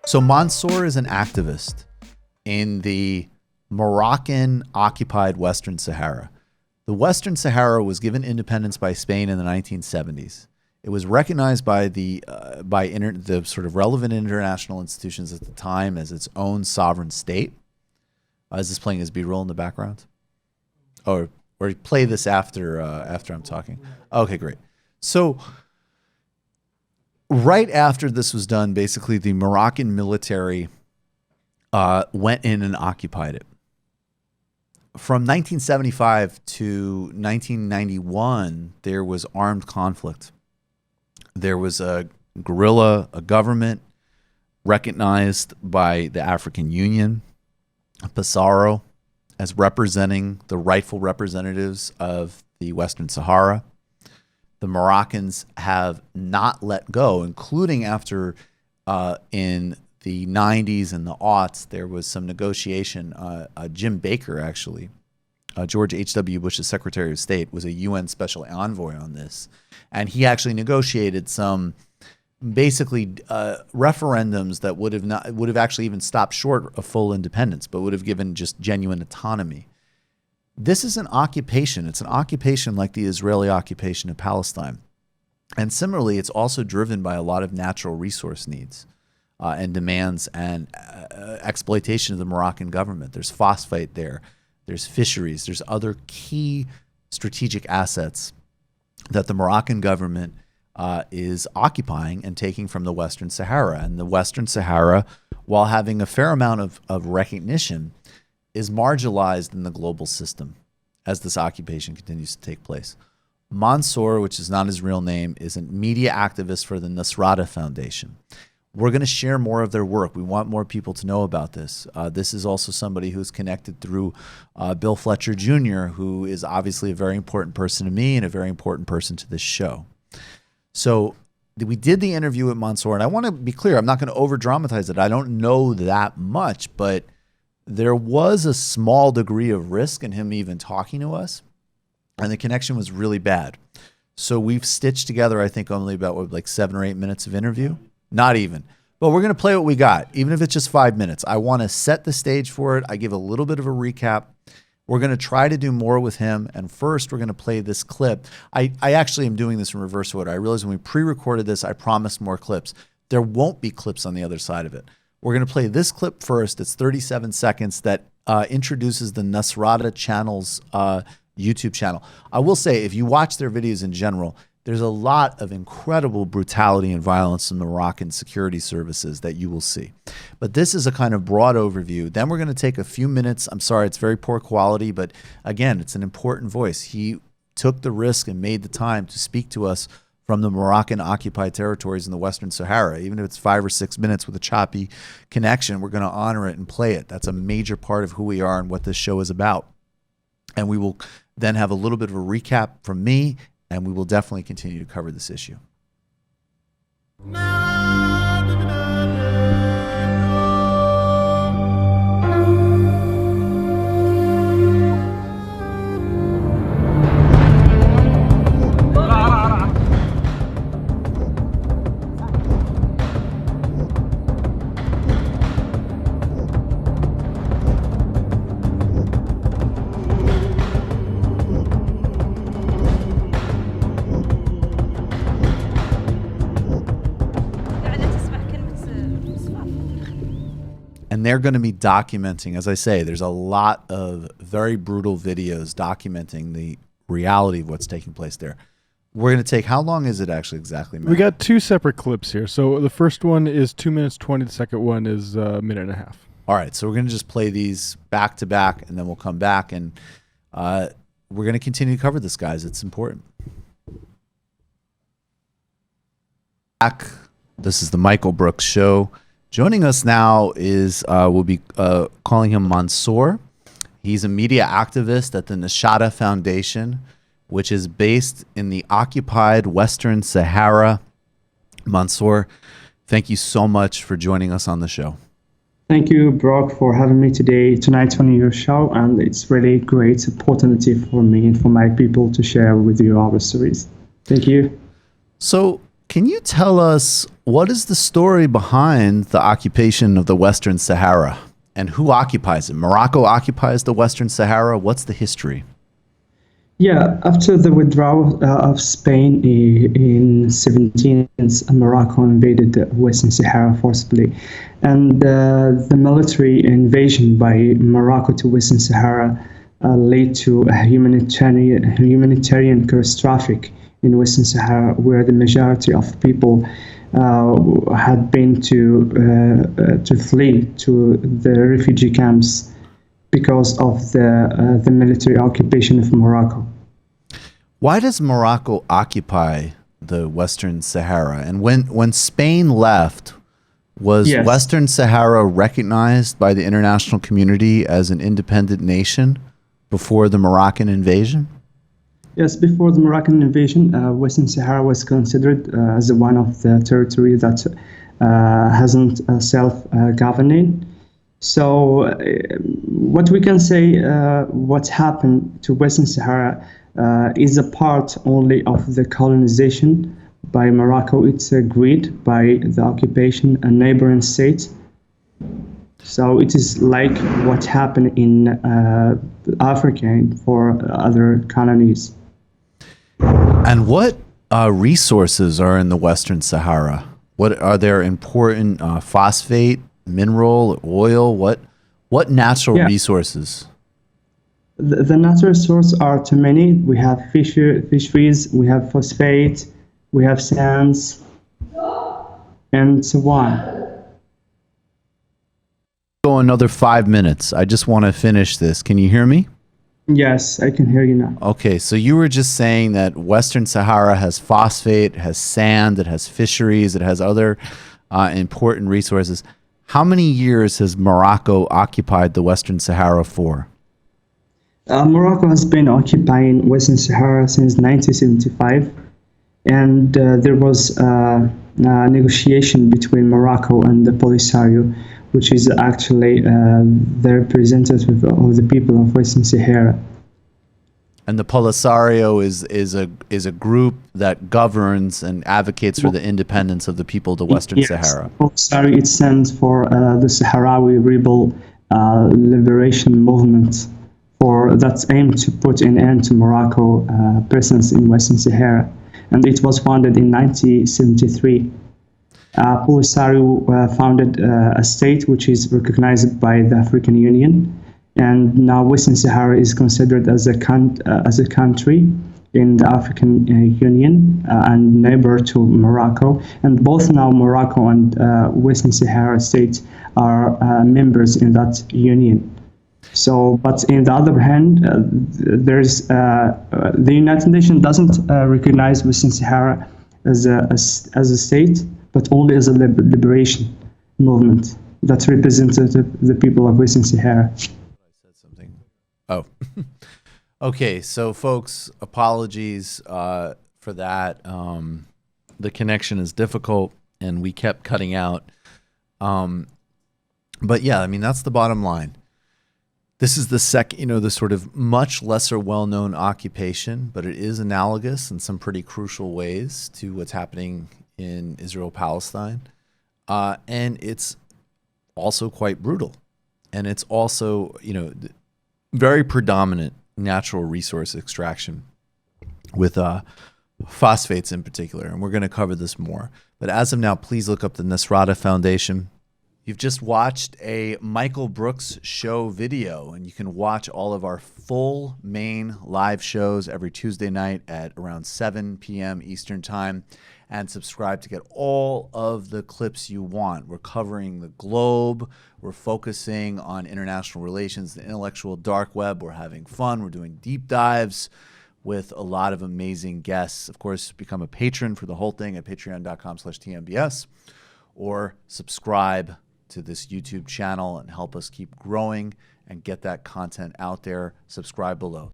So Mansour is an activist in the Moroccan-occupied Western Sahara. The Western Sahara was given independence by Spain in the 1970s. It was recognized by the sort of relevant international institutions at the time as its own sovereign state. Is this playing as B-roll in the background? Or play this after I'm talking? Okay, great. So right after this was done, basically the Moroccan military went in and occupied it. From 1975 to 1991, there was armed conflict. There was a guerrilla, a government recognized by the African Union, PASARO, as representing the rightful representatives of the Western Sahara. The Moroccans have not let go, including after in the 90s and the aughts, there was some negotiation. Jim Baker, actually, George H.W. Bush's Secretary of State, was a UN special envoy on this. And he actually negotiated some basically referendums that would have actually even stopped short of full independence, but would have given just genuine autonomy. This is an occupation. It's an occupation like the Israeli occupation of Palestine. And similarly, it's also driven by a lot of natural resource needs and demands and exploitation of the Moroccan government. There's phosphate there. There's fisheries. There's other key strategic assets that the Moroccan government is occupying and taking from the Western Sahara. And the Western Sahara, while having a fair amount of recognition, is marginalized in the global system as this occupation continues to take place. Mansour, which is not his real name, is a media activist for the Nushatta Foundation. We're going to share more of their work. We want more people to know about this. This is also somebody who's connected through Bill Fletcher Jr., who is obviously a very important person to me and a very important person to this show. So we did the interview with Mansour, and I want to be clear, I'm not going to over-dramatize it. I don't know that much, but there was a small degree of risk in him even talking to us, and the connection was really bad. So we've stitched together, I think, only about like 7 or 8 minutes of interview. Not even. But we're going to play what we got, even if it's just 5 minutes. I want to set the stage for it. I give a little bit of a recap. We're going to try to do more with him. And first, we're going to play this clip. I actually am doing this in reverse order. I realized when we pre-recorded this, I promised more clips. There won't be clips on the other side of it. We're going to play this clip first. It's 37 seconds that introduces the Nushatta channel's YouTube channel. I will say, if you watch their videos in general, there's a lot of incredible brutality and violence in the Moroccan security services that you will see. But this is a kind of broad overview. Then we're going to take a few minutes. I'm sorry, it's very poor quality, but again, it's an important voice. He took the risk and made the time to speak to us from the Moroccan occupied territories in the Western Sahara. Even if it's 5 or 6 minutes with a choppy connection, we're going to honor it and play it. That's a major part of who we are and what this show is about. And we will then have a little bit of a recap from me, and we will definitely continue to cover this issue. And they're going to be documenting, as I say, there's a lot of very brutal videos documenting the reality of what's taking place there. We're going to take, how long is it actually exactly, Matt? We got 2 separate clips here. So the first one is 2 minutes 20. The second one is a minute and a half. All right. So we're going to just play these back to back, and then we'll come back, and we're going to continue to cover this, guys. It's important. This is the Michael Brooks Show. Joining us now is, we'll be calling him Mansour. He's a media activist at the Nushatta Foundation, which is based in the occupied Western Sahara. Mansour, thank you so much for joining us on the show. Thank you, Brock, for having me tonight on your show, and it's really great opportunity for me and for my people to share with you our stories. Thank you. So can you tell us what is the story behind the occupation of the Western Sahara and who occupies it? Morocco occupies the Western Sahara. What's the history? Yeah, after the withdrawal of Spain in 17th, Morocco invaded the Western Sahara forcibly. And the military invasion by Morocco to Western Sahara led to a humanitarian catastrophe in Western Sahara, where the majority of people had been to flee to the refugee camps because of the military occupation of Morocco. Why does Morocco occupy the Western Sahara? And when Spain left, was Yes. Western Sahara recognized by the international community as an independent nation before the Moroccan invasion? Yes, before the Moroccan invasion, Western Sahara was considered as one of the territory that hasn't self-governing. So what we can say, what happened to Western Sahara is a part only of the colonization by Morocco. It's agreed by the occupation and neighboring states. So it is like what happened in Africa and for other colonies. And what resources are in the Western Sahara? What are there important phosphate, mineral, oil? What natural Yeah. resources? The natural sources are too many. We have fisheries, we have phosphate, we have sands, and so on. Go another 5 minutes. I just want to finish this. Can you hear me? Yes, I can hear you now. Okay, so you were just saying that Western Sahara has phosphate, it has sand, it has fisheries, it has other important resources. How many years has Morocco occupied the Western Sahara for? Morocco has been occupying Western Sahara since 1975, and there was a negotiation between Morocco and the Polisario, which is actually the representative of the people of Western Sahara. And the Polisario is a group that governs and advocates for the independence of the people of the Western Yes, Sahara. Polisario, it stands for the Sahrawi Rebel Liberation Movement, for that aim to put an end to Morocco presence in Western Sahara, and it was founded in 1973. Polisario founded a state which is recognized by the African Union, and now Western Sahara is considered as a country in the African Union and neighbor to Morocco. And both now Morocco and Western Sahara states are members in that union. So, but in the other hand, there's the United Nations doesn't recognize Western Sahara as a state, but only as a liberation movement that represented the people of Western Sahara. I said something. Oh, okay. So, folks, apologies for that. The connection is difficult, and we kept cutting out. But yeah, I mean, that's the bottom line. This is the second, the sort of much lesser well-known occupation, but it is analogous in some pretty crucial ways to what's happening in Israel-Palestine. And it's also quite brutal. And it's also, very predominant natural resource extraction with phosphates in particular. And we're going to cover this more. But as of now, please look up the Nushatta Foundation. You've just watched a Michael Brooks show video, and you can watch all of our full main live shows every Tuesday night at around 7 p.m. Eastern Time, and subscribe to get all of the clips you want. We're covering the globe. We're focusing on international relations, the intellectual dark web. We're having fun. We're doing deep dives with a lot of amazing guests. Of course, become a patron for the whole thing at patreon.com/TMBS, or subscribe to this YouTube channel and help us keep growing and get that content out there. Subscribe below.